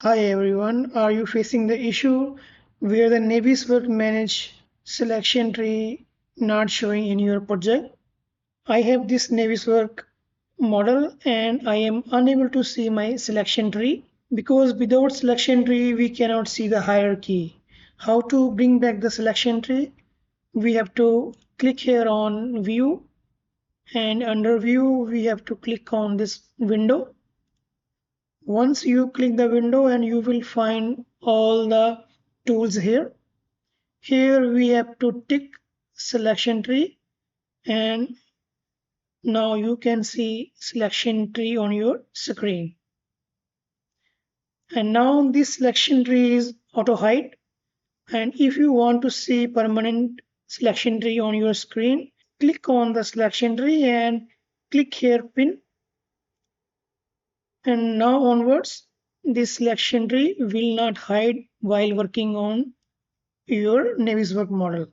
Hi everyone, are you facing the issue where the Navisworks Manage selection tree not showing in your project? I have this Navisworks model and I am unable to see my selection tree because without selection tree we cannot see the hierarchy. How to bring back the selection tree? We have to click here on view, and under view we have to click on this window. Once you click the window and you will find all the tools here. Here we have to tick selection tree, and now you can see selection tree on your screen. And now this selection tree is auto hide, and if you want to see permanent selection tree on your screen, click on the selection tree and click here pin, and now onwards this selection tree will not hide while working on your Navisworks model.